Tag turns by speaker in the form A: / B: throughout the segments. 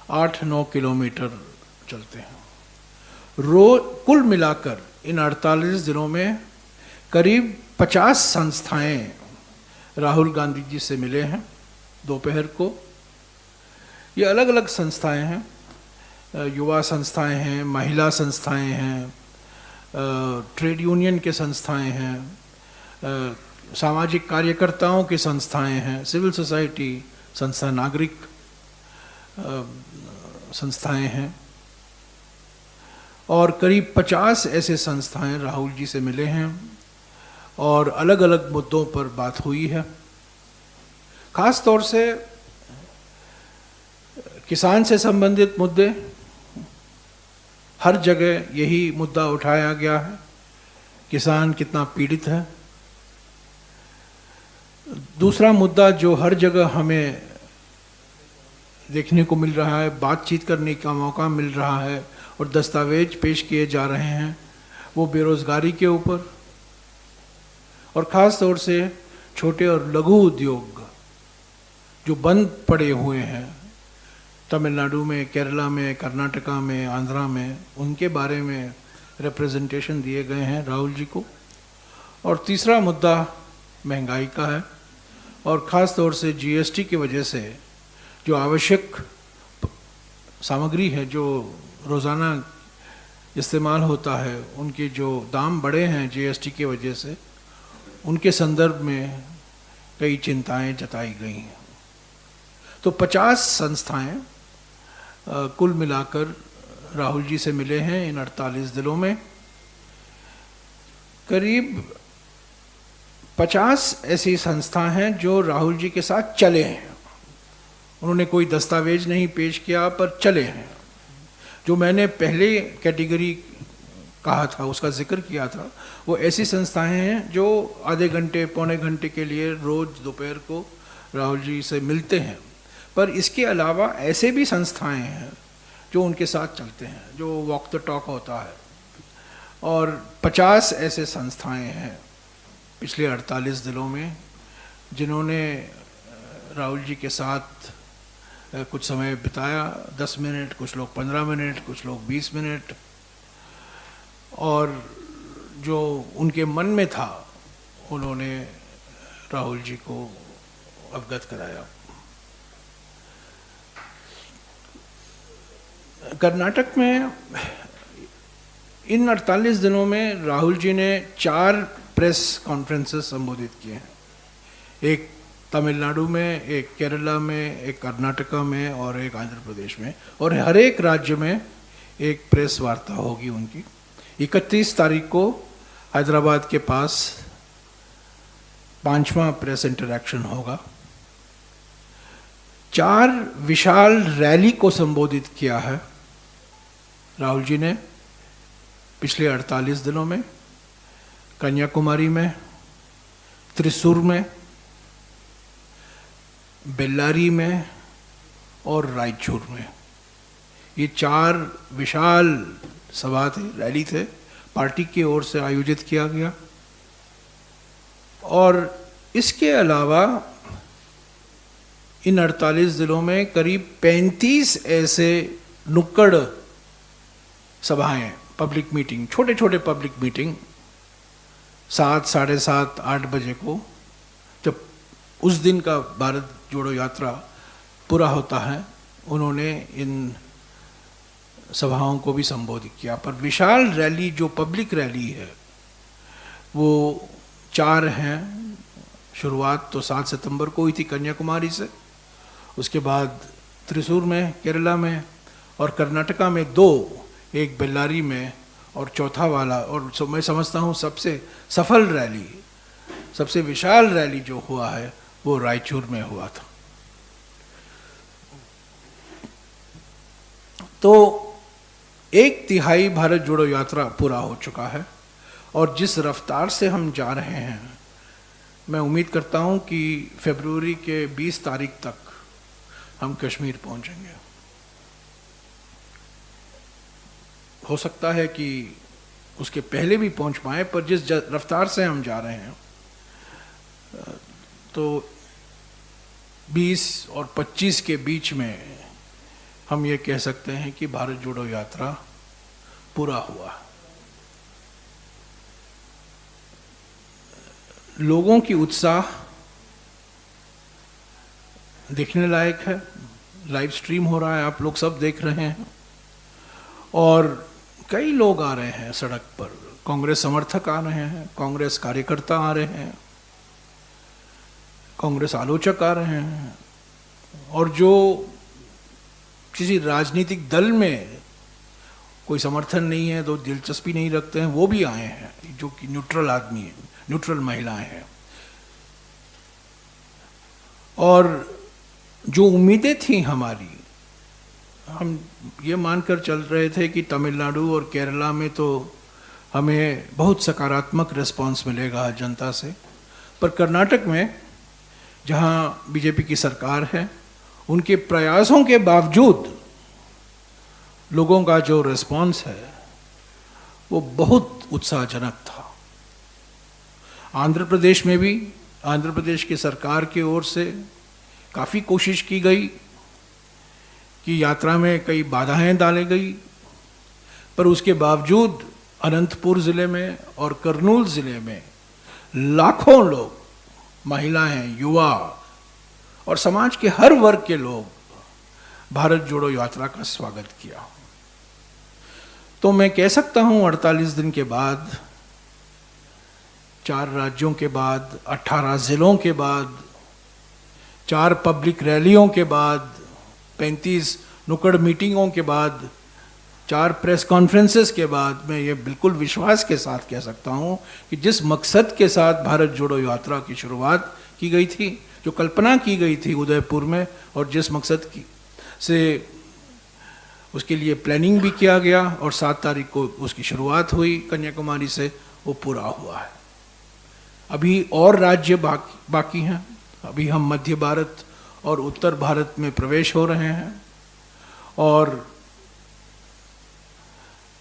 A: 8-9 kilometre चलते हैं। रोज कुल मिलाकर इन 48 दिनों में करीब 50 संस्थाएं राहुल गांधी जी से मिले हैं दोपहर को। ये अलग अलग संस्थाएं हैं, युवा संस्थाएं हैं, महिला संस्थाएं हैं, ट्रेड यूनियन के संस्थाएं हैं, सामाजिक कार्यकर्ताओं की संस्थाएं हैं, सिविल सोसाइटी संस्था, नागरिक संस्थाएं हैं, और करीब 50 ऐसे संस्थाएं राहुल जी से मिले हैं और अलग अलग मुद्दों पर बात हुई है। खास तौर से किसान से संबंधित मुद्दे, हर जगह यही मुद्दा उठाया गया है, किसान कितना पीड़ित है। दूसरा मुद्दा जो हर जगह हमें देखने को मिल रहा है, बातचीत करने का मौका मिल रहा है और दस्तावेज पेश किए जा रहे हैं, वो बेरोजगारी के ऊपर, और ख़ास तौर से छोटे और लघु उद्योग जो बंद पड़े हुए हैं तमिलनाडु में, केरला में, कर्नाटका में, आंध्रा में, उनके बारे में रिप्रेजेंटेशन दिए गए हैं राहुल जी को। और तीसरा मुद्दा महंगाई का है और ख़ास तौर से जीएसटी की वजह से जो आवश्यक सामग्री है जो रोज़ाना इस्तेमाल होता है, उनके जो दाम बढ़े हैं जीएसटी की वजह से, उनके संदर्भ में कई चिंताएं जताई गई हैं। तो 50 संस्थाएं कुल मिलाकर राहुल जी से मिले हैं इन 48 दिनों में। करीब 50 ऐसी संस्थाएं हैं जो राहुल जी के साथ चले हैं। उन्होंने कोई दस्तावेज नहीं पेश किया पर चले हैं। जो मैंने पहले कैटेगरी कहा था, उसका जिक्र किया था, वो ऐसी संस्थाएं हैं जो आधे घंटे पौने घंटे के लिए रोज़ दोपहर को राहुल जी से मिलते हैं। पर इसके अलावा ऐसे भी संस्थाएं हैं जो उनके साथ चलते हैं, जो वॉक द टॉक होता है, और 50 ऐसे संस्थाएं हैं पिछले 48 दिनों में जिन्होंने राहुल जी के साथ कुछ समय बिताया। 10 मिनट, कुछ लोग 15 मिनट, कुछ लोग 20 मिनट, और जो उनके मन में था उन्होंने राहुल जी को अवगत कराया। कर्नाटक में इन 48 दिनों में राहुल जी ने 4 प्रेस कॉन्फ्रेंसेस संबोधित किए हैं। एक तमिलनाडु में, एक केरला में, एक कर्नाटका में और एक आंध्र प्रदेश में, और हर एक राज्य में एक प्रेस वार्ता होगी उनकी। 31 तारीख को हैदराबाद के पास 5वां प्रेस इंटरैक्शन होगा। 4 विशाल रैली को संबोधित किया है राहुल जी ने पिछले 48 दिनों में। कन्याकुमारी में, त्रिशूर में, बेल्लारी में और रायचूर में। ये 4 विशाल सभा थे, रैली थे, पार्टी की ओर से आयोजित किया गया। और इसके अलावा इन 48 दिनों में करीब 35 ऐसे नुक्कड़ सभाएं, पब्लिक मीटिंग, छोटे छोटे पब्लिक मीटिंग 7, साढ़े 7, 8 बजे को, जब उस दिन का भारत जोड़ो यात्रा पूरा होता है, उन्होंने इन सभाओं को भी संबोधित किया। पर विशाल रैली, जो पब्लिक रैली है, वो 4 हैं। शुरुआत तो 7 सितंबर को हुई थी कन्याकुमारी से, उसके बाद त्रिशूर में, केरला में, और कर्नाटका में 2, एक बेल्लारी में, और चौथा वाला, और मैं समझता हूँ सबसे सफल रैली, सबसे विशाल रैली जो हुआ है वो रायचूर में हुआ था। तो 1/3 भारत जोड़ो यात्रा पूरा हो चुका है, और जिस रफ्तार से हम जा रहे हैं, मैं उम्मीद करता हूं कि फरवरी के 20 तारीख तक हम कश्मीर पहुंचेंगे। हो सकता है कि उसके पहले भी पहुंच पाए, पर जिस रफ्तार से हम जा रहे हैं, तो 20 और 25 के बीच में हम ये कह सकते हैं कि भारत जोड़ो यात्रा पूरा हुआ। लोगों की उत्साह देखने लायक है, लाइव स्ट्रीम हो रहा है, आप लोग सब देख रहे हैं, और कई लोग आ रहे हैं सड़क पर, कांग्रेस समर्थक आ रहे हैं, कांग्रेस कार्यकर्ता आ रहे हैं, कांग्रेस आलोचक आ रहे हैं, और जो किसी राजनीतिक दल में कोई समर्थन नहीं है, तो दिलचस्पी नहीं रखते हैं, वो भी आए हैं, जो कि न्यूट्रल आदमी हैं, न्यूट्रल महिलाएं हैं। और जो उम्मीदें थी हमारी, हम ये मानकर चल रहे थे कि तमिलनाडु और केरला में तो हमें बहुत सकारात्मक रिस्पांस मिलेगा जनता से, पर कर्नाटक में जहाँ बीजेपी की सरकार है, उनके प्रयासों के बावजूद लोगों का जो रिस्पांस है वो बहुत उत्साहजनक था। आंध्र प्रदेश में भी आंध्र प्रदेश की सरकार की ओर से काफ़ी कोशिश की गई कि यात्रा में कई बाधाएं डाली गई, पर उसके बावजूद अनंतपुर ज़िले में और कर्नूल ज़िले में लाखों लोग, महिलाएं, युवा और समाज के हर वर्ग के लोग भारत जोड़ो यात्रा का स्वागत किया। तो मैं कह सकता हूं 48 दिन के बाद, 4 राज्यों के बाद, 18 जिलों के बाद, 4 पब्लिक रैलियों के बाद, 35 नुक्कड़ मीटिंगों के बाद, 4 प्रेस कॉन्फ्रेंसेस के बाद, मैं ये बिल्कुल विश्वास के साथ कह सकता हूँ कि जिस मकसद के साथ भारत जोड़ो यात्रा की शुरुआत की गई थी, जो कल्पना की गई थी उदयपुर में, और जिस मकसद की से उसके लिए प्लानिंग भी किया गया और 7 तारीख को उसकी शुरुआत हुई कन्याकुमारी से, वो पूरा हुआ है। अभी और राज्य बाकी हैं। अभी हम मध्य भारत और उत्तर भारत में प्रवेश हो रहे हैं, और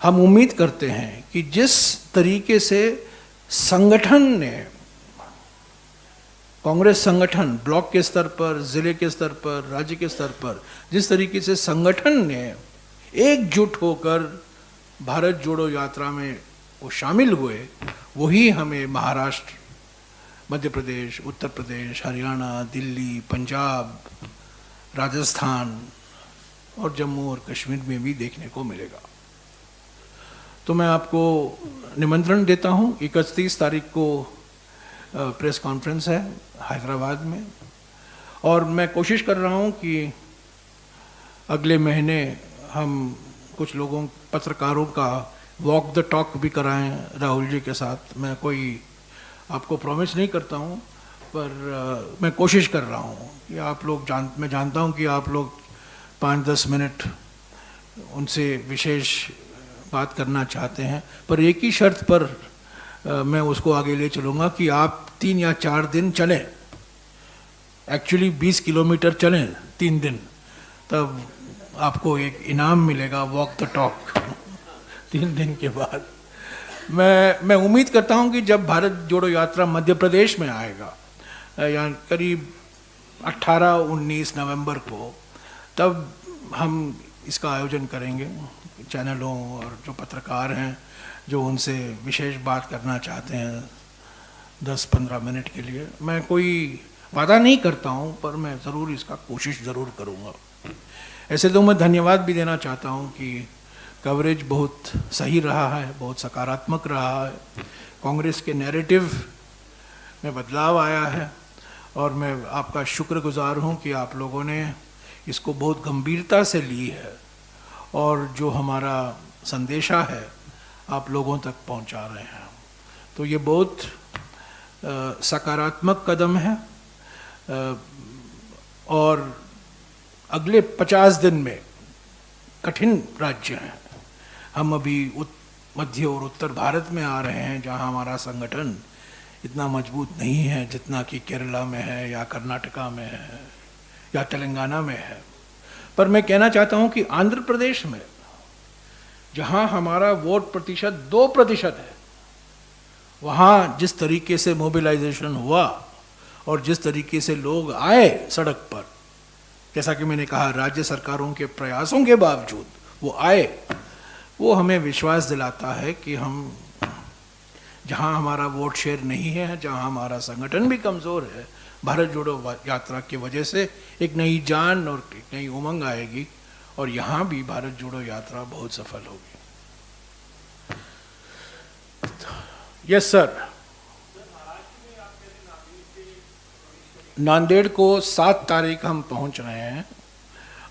A: हम उम्मीद करते हैं कि जिस तरीके से संगठन ने, कांग्रेस संगठन ब्लॉक के स्तर पर, जिले के स्तर पर, राज्य के स्तर पर, जिस तरीके से संगठन ने एकजुट होकर भारत जोड़ो यात्रा में वो शामिल हुए, वही हमें महाराष्ट्र, मध्य प्रदेश, उत्तर प्रदेश, हरियाणा, दिल्ली, पंजाब, राजस्थान और जम्मू और कश्मीर में भी देखने को मिलेगा। तो मैं आपको निमंत्रण देता हूं, 31 तारीख को प्रेस कॉन्फ्रेंस है हैदराबाद में, और मैं कोशिश कर रहा हूं कि अगले महीने हम कुछ लोगों, पत्रकारों का वॉक द टॉक भी कराएं राहुल जी के साथ। मैं कोई आपको प्रॉमिस नहीं करता हूं, पर मैं कोशिश कर रहा हूं कि आप लोग मैं जानता हूं कि आप लोग 5-10 मिनट उनसे विशेष बात करना चाहते हैं, पर एक ही शर्त पर मैं उसको आगे ले चलूँगा कि आप 3 या 4 दिन चलें, एक्चुअली 20 किलोमीटर चलें 3 दिन, तब आपको एक इनाम मिलेगा, वॉक द टॉक 3 दिन के बाद। मैं उम्मीद करता हूं कि जब भारत जोड़ो यात्रा मध्य प्रदेश में आएगा, या करीब 18-19 नवंबर को, तब हम इसका आयोजन करेंगे। चैनलों और जो पत्रकार हैं जो उनसे विशेष बात करना चाहते हैं 10-15 मिनट के लिए, मैं कोई वादा नहीं करता हूं, पर मैं ज़रूर इसका कोशिश ज़रूर करूंगा। ऐसे तो मैं धन्यवाद भी देना चाहता हूं कि कवरेज बहुत सही रहा है, बहुत सकारात्मक रहा है, कांग्रेस के नैरेटिव में बदलाव आया है, और मैं आपका शुक्रगुजार हूं कि आप लोगों ने इसको बहुत गंभीरता से ली है, और जो हमारा संदेशा है आप लोगों तक पहुंचा रहे हैं। तो ये बहुत सकारात्मक कदम है, और अगले 50 दिन में कठिन राज्य हैं। हम अभी मध्य और उत्तर भारत में आ रहे हैं, जहां हमारा संगठन इतना मजबूत नहीं है जितना कि केरला में है, या कर्नाटका में है, या तेलंगाना में है। पर मैं कहना चाहता हूं कि आंध्र प्रदेश में, जहां हमारा वोट प्रतिशत 2% है, वहां जिस तरीके से मोबिलाइजेशन हुआ और जिस तरीके से लोग आए सड़क पर, जैसा कि मैंने कहा, राज्य सरकारों के प्रयासों के बावजूद वो आए, वो हमें विश्वास दिलाता है कि हम, जहाँ हमारा वोट शेयर नहीं है, जहाँ हमारा संगठन भी कमज़ोर है, भारत जोड़ो यात्रा की वजह से एक नई जान और एक नई उमंग आएगी और यहाँ भी भारत जोड़ो यात्रा बहुत सफल होगी। Yes sir. नांदेड़ को 7 तारीख हम पहुंच रहे हैं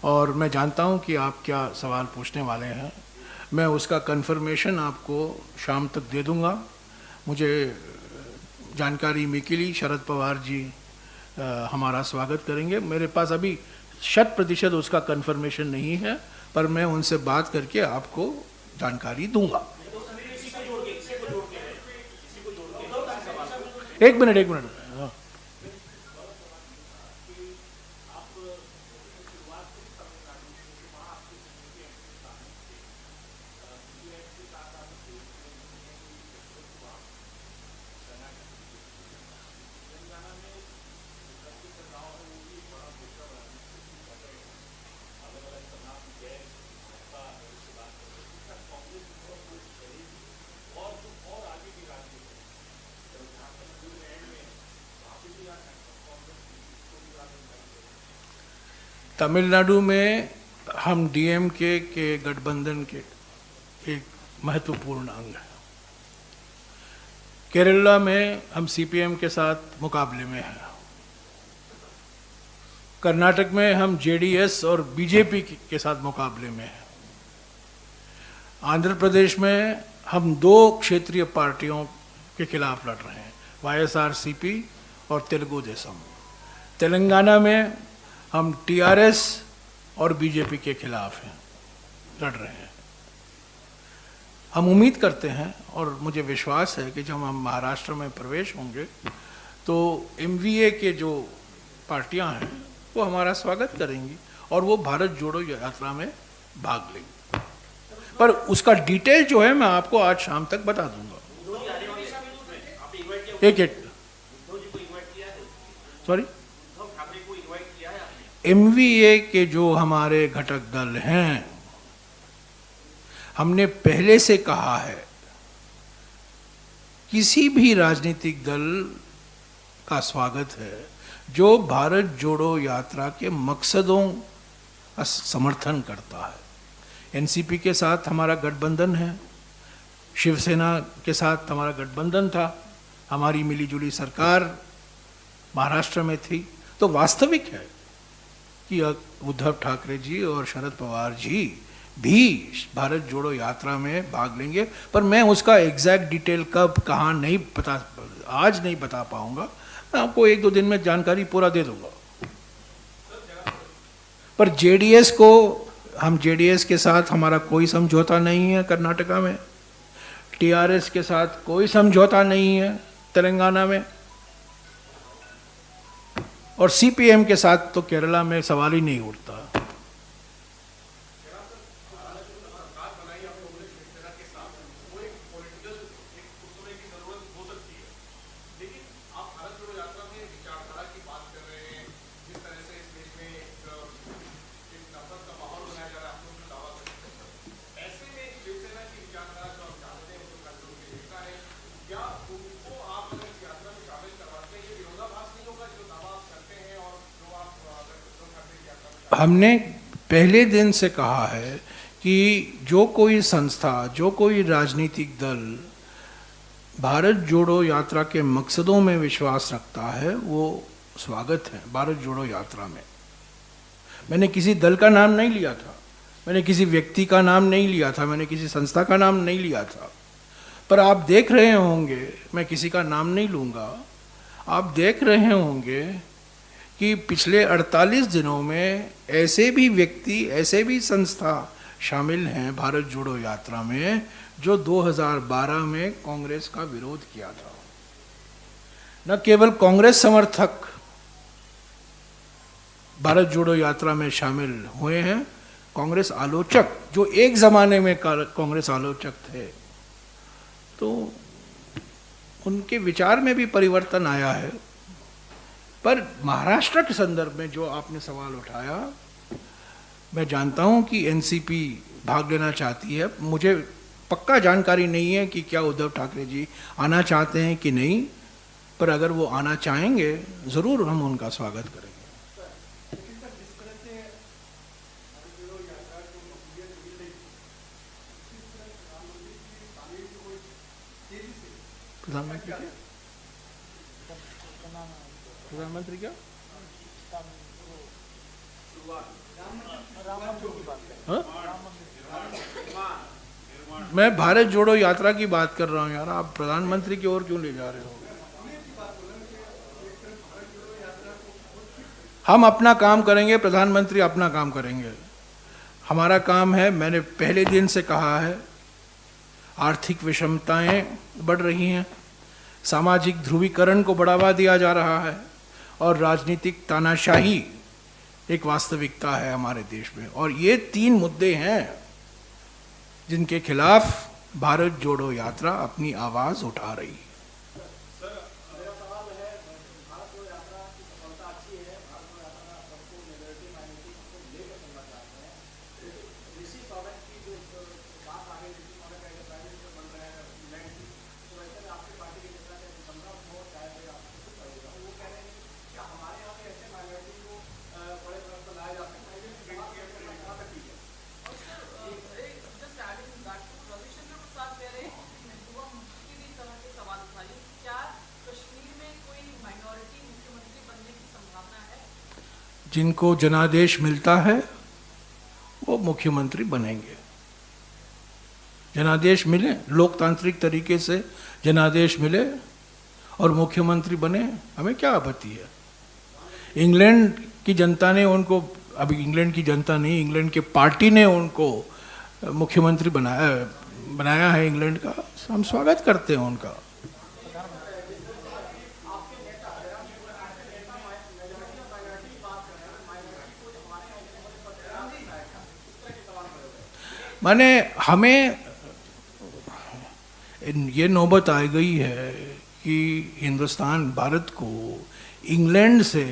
A: और मैं जानता हूं कि आप क्या सवाल पूछने वाले हैं। मैं उसका कंफर्मेशन आपको शाम तक दे दूंगा। मुझे जानकारी मिली, शरद पवार जी हमारा स्वागत करेंगे। मेरे पास अभी 100% उसका कंफर्मेशन नहीं है, पर मैं उनसे बात करके आपको जानकारी दूंगा। एक मिनट। तमिलनाडु में हम डीएमके के गठबंधन के एक महत्वपूर्ण अंग हैं। केरला में हम सीपीएम के साथ मुकाबले में हैं। कर्नाटक में हम जेडीएस और बीजेपी के साथ मुकाबले में हैं। आंध्र प्रदेश में हम 2 क्षेत्रीय पार्टियों के खिलाफ लड़ रहे हैं, वाईएसआरसीपी और तेलुगु देशम। तेलंगाना में हम टीआरएस और बीजेपी के खिलाफ हैं, लड़ रहे हैं। हम उम्मीद करते हैं और मुझे विश्वास है कि जब हम महाराष्ट्र में प्रवेश होंगे तो एमवीए के जो पार्टियां हैं वो हमारा स्वागत करेंगी और वो भारत जोड़ो यात्रा में भाग लेंगी। पर उसका डिटेल जो है मैं आपको आज शाम तक बता दूंगा। एक सॉरी, एमवीए के जो हमारे घटक दल हैं, हमने पहले से कहा है किसी भी राजनीतिक दल का स्वागत है जो भारत जोड़ो यात्रा के मकसदों का समर्थन करता है। एनसीपी के साथ हमारा गठबंधन है, शिवसेना के साथ हमारा गठबंधन था, हमारी मिलीजुली सरकार महाराष्ट्र में थी। तो वास्तविक है कि उद्धव ठाकरे जी और शरद पवार जी भी भारत जोड़ो यात्रा में भाग लेंगे, पर मैं उसका एग्जैक्ट डिटेल कब कहाँ नहीं पता, आज नहीं बता पाऊंगा। मैं आपको 1-2 दिन में जानकारी पूरा दे दूंगा। पर जेडीएस को, हम जेडीएस के साथ हमारा कोई समझौता नहीं है कर्नाटका में, टीआरएस के साथ कोई समझौता नहीं है तेलंगाना में, और सीपीएम के साथ तो केरला में सवाल ही नहीं उठता। हमने पहले दिन से कहा है कि जो कोई संस्था, जो कोई राजनीतिक दल भारत जोड़ो यात्रा के मकसदों में विश्वास रखता है वो स्वागत है भारत जोड़ो यात्रा में। मैंने किसी दल का नाम नहीं लिया था, मैंने किसी व्यक्ति का नाम नहीं लिया था, मैंने किसी संस्था का नाम नहीं लिया था। पर आप देख रहे होंगे, मैं किसी का नाम नहीं लूँगा, आप देख रहे होंगे कि पिछले 48 दिनों में ऐसे भी व्यक्ति, ऐसे भी संस्था शामिल हैं भारत जोड़ो यात्रा में जो 2012 में कांग्रेस का विरोध किया था। न केवल कांग्रेस समर्थक भारत जोड़ो यात्रा में शामिल हुए हैं, कांग्रेस आलोचक जो एक जमाने में कांग्रेस आलोचक थे, तो उनके विचार में भी परिवर्तन आया है। पर महाराष्ट्र के संदर्भ में जो आपने सवाल उठाया, मैं जानता हूं कि एनसीपी भाग लेना चाहती है। मुझे पक्का जानकारी नहीं है कि क्या उद्धव ठाकरे जी आना चाहते हैं कि नहीं, पर अगर वो आना चाहेंगे ज़रूर हम उनका स्वागत करेंगे। प्रधानमंत्री क्या हाँ? मैं भारत जोड़ो यात्रा की बात कर रहा हूँ यार, आप प्रधानमंत्री की ओर क्यों ले जा रहे हो? हम अपना काम करेंगे, प्रधानमंत्री अपना काम करेंगे। हमारा काम है, मैंने पहले दिन से कहा है, आर्थिक विषमताएं बढ़ रही हैं, सामाजिक ध्रुवीकरण को बढ़ावा दिया जा रहा है और राजनीतिक तानाशाही एक वास्तविकता है हमारे देश में। और ये 3 मुद्दे हैं जिनके खिलाफ भारत जोड़ो यात्रा अपनी आवाज उठा रही है। जिनको जनादेश मिलता है वो मुख्यमंत्री बनेंगे। जनादेश मिले, लोकतांत्रिक तरीके से जनादेश मिले और मुख्यमंत्री बने, हमें क्या आपत्ति है? इंग्लैंड की जनता ने उनको, अभी इंग्लैंड की जनता नहीं, इंग्लैंड के पार्टी ने उनको मुख्यमंत्री बनाया है इंग्लैंड का, हम स्वागत करते हैं उनका। माने हमें ये नौबत आ गई है कि हिंदुस्तान, भारत को इंग्लैंड से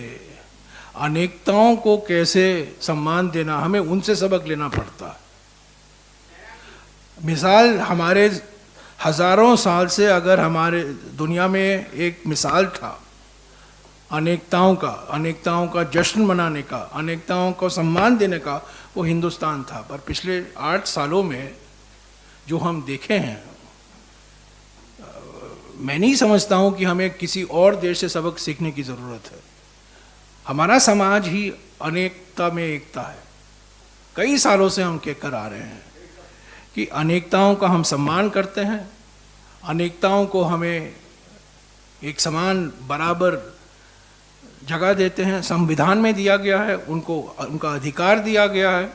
A: अनेकताओं को कैसे सम्मान देना, हमें उनसे सबक लेना पड़ता है। मिसाल, हमारे हजारों साल से अगर हमारे दुनिया में एक मिसाल था अनेकताओं का जश्न मनाने का, अनेकताओं को सम्मान देने का, वो हिंदुस्तान था। पर पिछले 8 सालों में जो हम देखे हैं, मैं नहीं समझता हूँ कि हमें किसी और देश से सबक सीखने की ज़रूरत है। हमारा समाज ही अनेकता में एकता है। कई सालों से हम कहकर आ रहे हैं कि अनेकताओं का हम सम्मान करते हैं, अनेकताओं को हमें एक समान बराबर जगह देते हैं, संविधान में दिया गया है, उनको उनका अधिकार दिया गया है,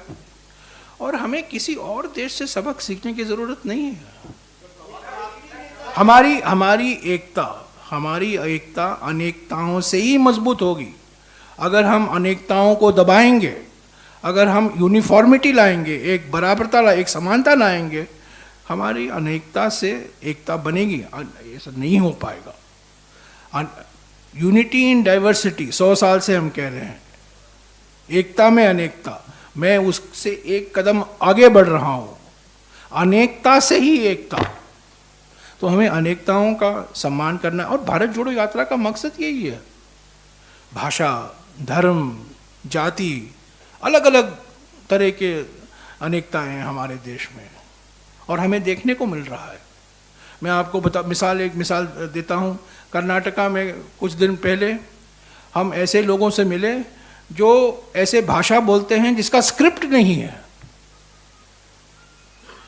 A: और हमें किसी और देश से सबक सीखने की ज़रूरत नहीं है। हमारी एकता अनेकताओं से ही मजबूत होगी। अगर हम अनेकताओं को दबाएंगे, अगर हम यूनिफॉर्मिटी लाएंगे, एक बराबरता, एक समानता लाएंगे, हमारी अनेकता से एकता बनेगी। ऐसा नहीं हो पाएगा। यूनिटी इन डाइवर्सिटी 100 साल से हम कह रहे हैं, एकता में अनेकता, मैं उससे एक कदम आगे बढ़ रहा हूँ, अनेकता से ही एकता। तो हमें अनेकताओं का सम्मान करना है, और भारत जोड़ो यात्रा का मकसद यही है। भाषा, धर्म, जाति, अलग अलग तरह के अनेकताएं हैं हमारे देश में, और हमें देखने को मिल रहा है। मैं आपको एक मिसाल देता हूँ। कर्नाटका में कुछ दिन पहले हम ऐसे लोगों से मिले जो ऐसे भाषा बोलते हैं जिसका स्क्रिप्ट नहीं है।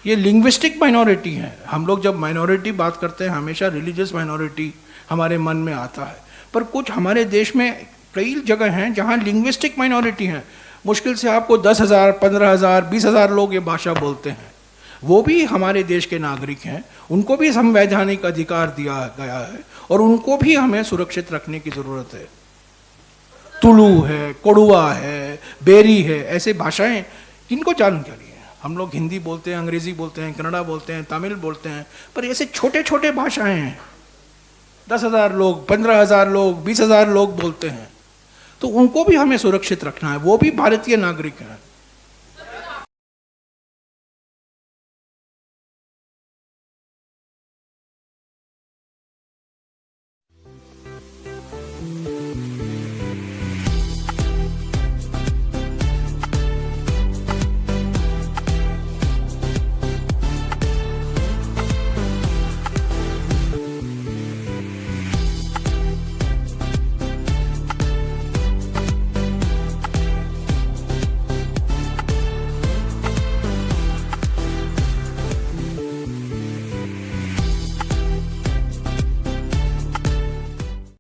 A: ये लिंग्विस्टिक माइनॉरिटी है। हम लोग जब माइनॉरिटी बात करते हैं, हमेशा रिलीजियस माइनॉरिटी हमारे मन में आता है, पर कुछ हमारे देश में कई जगह हैं जहाँ लिंग्विस्टिक माइनॉरिटी हैं। मुश्किल से आपको 10,000, 15,000, 20,000 लोग ये भाषा बोलते हैं। वो भी हमारे देश के नागरिक हैं, उनको भी संवैधानिक अधिकार दिया गया है, और उनको भी हमें सुरक्षित रखने की ज़रूरत है। तुलु है, कोडुआ है, बेरी है, ऐसे भाषाएं किनको जानने के लिए। हम लोग हिंदी बोलते हैं, अंग्रेज़ी बोलते हैं, कन्नड़ा बोलते हैं, तमिल बोलते हैं, पर ऐसे छोटे छोटे भाषाएं हैं, 10,000 लोग, 15,000 लोग, 20,000 लोग बोलते हैं। तो उनको भी हमें सुरक्षित रखना है, वो भी भारतीय नागरिक हैं।